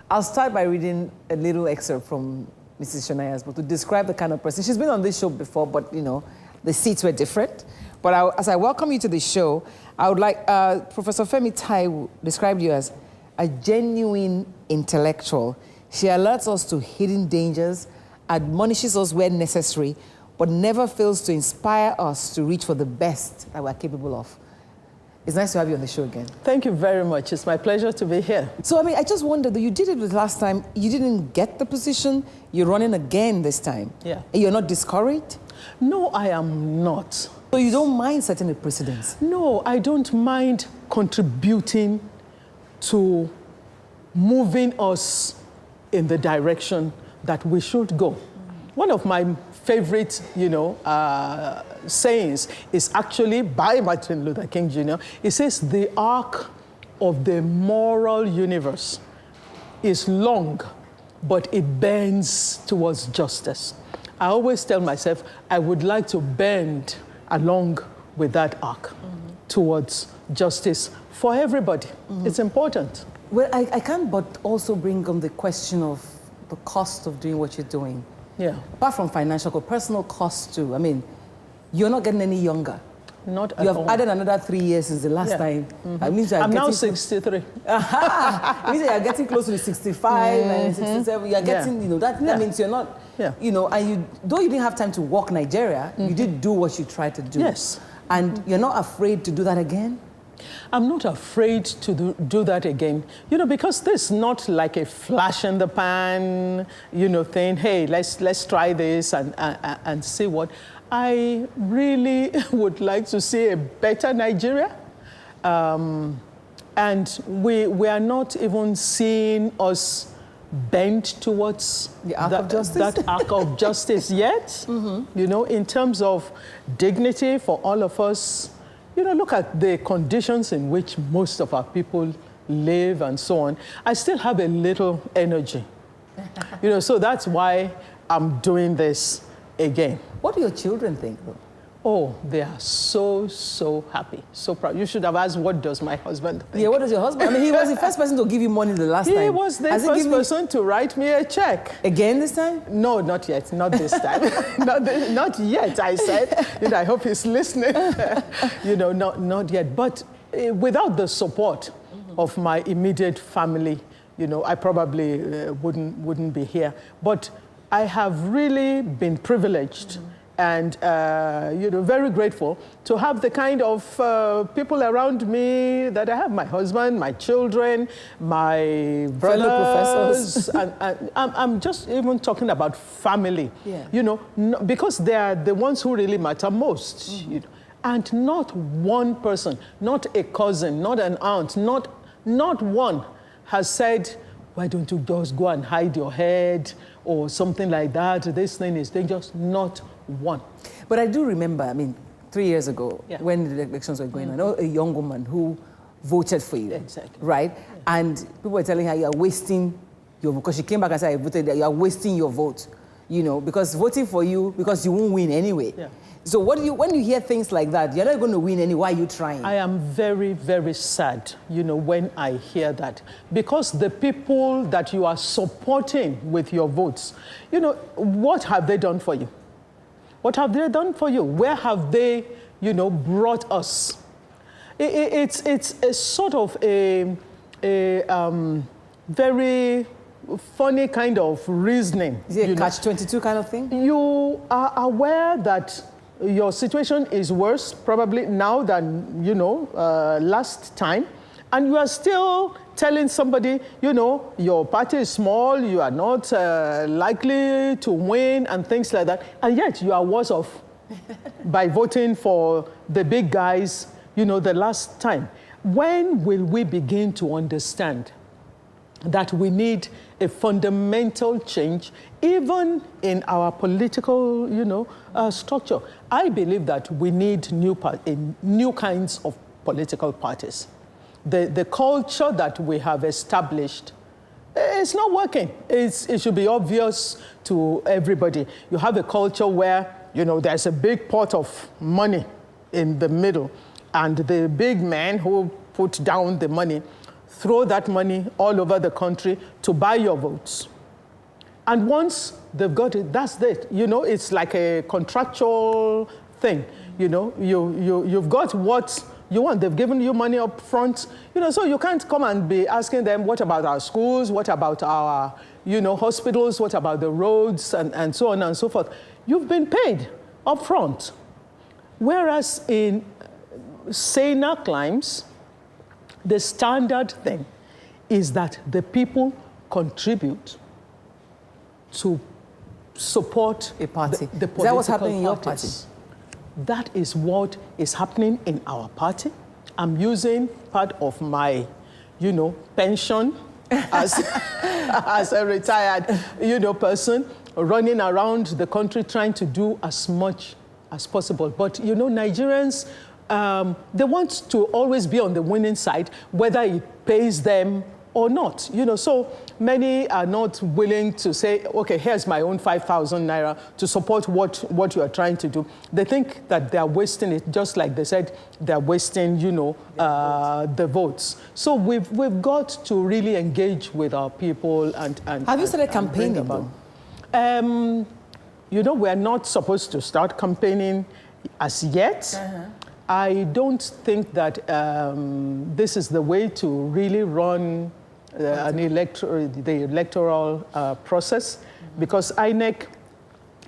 I'll start by reading a little excerpt from Mrs. Sonaiya's book to describe the kind of person. She's been on this show before, but, you know, the seats were different. But as I welcome you to the show, I would like, Professor Femi Tai described you as a genuine intellectual. She alerts us to hidden dangers, admonishes us where necessary, but never fails to inspire us to reach for the best that we're capable of. It's nice to have you on the show again. Thank you very much. It's my pleasure to be here. So, I mean, I just wondered, you did it the last time. You didn't get the position. You're running again this time. Yeah. And you're not discouraged? No, I am not. So you don't mind setting a precedence? No, I don't mind contributing to moving us in the direction that we should go. One of my favorite, sayings is actually by Martin Luther King Jr. It says, the arc of the moral universe is long, but it bends towards justice. I always tell myself, I would like to bend along with that arc towards justice for everybody. It's important. Well, I can't but also bring on the question of the cost of doing what you're doing. Yeah. Apart from financial, personal cost too. I mean, you're not getting any younger. Not at all. You have added another 3 years since the last time. That means I'm now 63. It means you're getting close to the 65 and 67. You're getting, that means you're not, and though you didn't have time to walk Nigeria, you did do what you tried to do. Yes. And you're not afraid to do that again? I'm not afraid to do that again, because this is not like a flash in the pan, thing. Hey, let's try this and see what. I really would like to see a better Nigeria, and we are not even seeing us bend towards the arc of justice? That arc of justice yet. In terms of dignity for all of us. Look at the conditions in which most of our people live and so on. I still have a little energy. So that's why I'm doing this again. What do your children think, though? Oh, they are so happy, so proud. You should have asked, what does my husband think? Yeah, what does your husband? I mean, he was the first person to give you money the last time. He was the first person to write me a check. Again this time? No, not yet. Not this time. not yet, I said. I hope he's listening. Not yet. But without the support of my immediate family, I probably wouldn't be here. But I have really been privileged and, very grateful to have the kind of people around me that I have. My husband, my children, my brothers. and I'm just even talking about family, because they are the ones who really matter most. And not one person, not a cousin, not an aunt, not one has said, why don't you just go and hide your head or something like that? This thing is dangerous. Not one. But I do remember, 3 years ago, when the elections were going on, I know a young woman who voted for you. Exactly. Right? And people were telling her, you are wasting your vote. Because she came back and said, I voted, you are wasting your vote. Because voting for you, because you won't win anyway. Yeah. So when you hear things like that, you're not going to win anyway, why are you trying? I am very, very sad, when I hear that. Because the people that you are supporting with your votes, what have they done for you? What have they done for you? Where have they, brought us? It's a sort of a very funny kind of reasoning. Is it a catch-22 kind of thing? You are aware that your situation is worse probably now than, last time. And you are still telling somebody, your party is small, you are not likely to win and things like that. And yet you are worse off by voting for the big guys, the last time. When will we begin to understand that we need a fundamental change, even in our political, structure? I believe that we need new kinds of political parties. The culture that we have established, it's not working. It should be obvious to everybody. You have a culture where, there's a big pot of money in the middle, and the big man who put down the money throw that money all over the country to buy your votes. And once they've got it, that's it. You know, it's like a contractual thing. You know, you've got what you want. They've given you money up front. You know, so you can't come and be asking them, what about our schools? What about our, you know, hospitals? What about the roads? And so on and so forth. You've been paid up front. Whereas in saner climes, the standard thing is that the people contribute to support a party. The is that what's happening in your parties. party? That is what is happening in our party. I'm using part of my, you know, pension as, as a retired, you know, person running around the country trying to do as much as possible. But, you know, Nigerians, they want to always be on the winning side, whether it pays them or not. You know, so many are not willing to say, okay, here's my own 5,000 naira to support what you are trying to do. They think that they are wasting it, just like they said they're wasting, you know, the votes. So we've got to really engage with our people and have you started campaigning though? You know, we're not supposed to start campaigning as yet. I don't think that this is the way to really run the electoral process, because INEC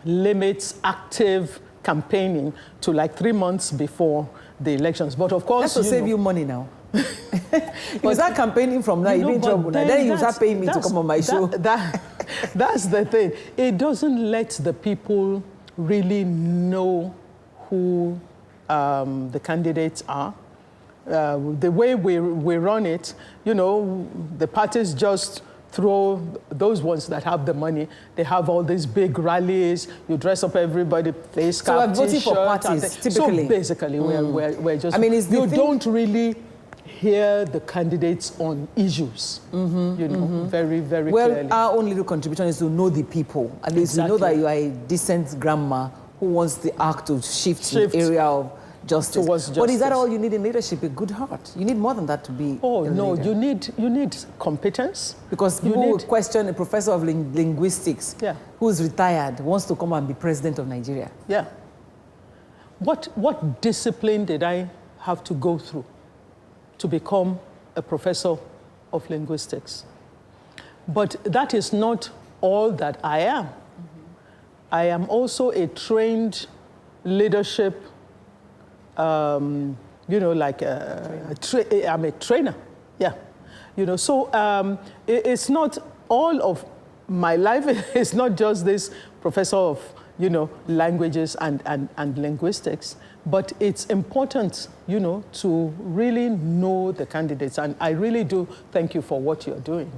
limits active campaigning to like 3 months before the elections. But of course, that's to save you money now. You start campaigning from now, you're in trouble. Then you start paying me to come on my show. That's the thing. It doesn't let the people really know who the candidates are. The way we run it, you know, the parties just throw those ones that have the money. They have all these big rallies. You dress up everybody, face cap, so we're voting for parties, typically. So basically, we're just. I mean, you don't really hear the candidates on issues, you know, very, very clearly. Well, our own little contribution is to know the people. At least we know that you are a decent grandma who wants the arc to shift in the area of justice. But is that all you need in leadership? A good heart. You need more than that to be. Oh no, you need competence. Because people will question a professor of linguistics who's retired wants to come and be president of Nigeria. Yeah. What discipline did I have to go through to become a professor of linguistics? But that is not all that I am. I am also a trained leadership. You know, like I'm a trainer, yeah. You know, so it's not all of my life. It's not just this professor of, you know, languages and linguistics, but it's important, you know, to really know the candidates. And I really do thank you for what you're doing.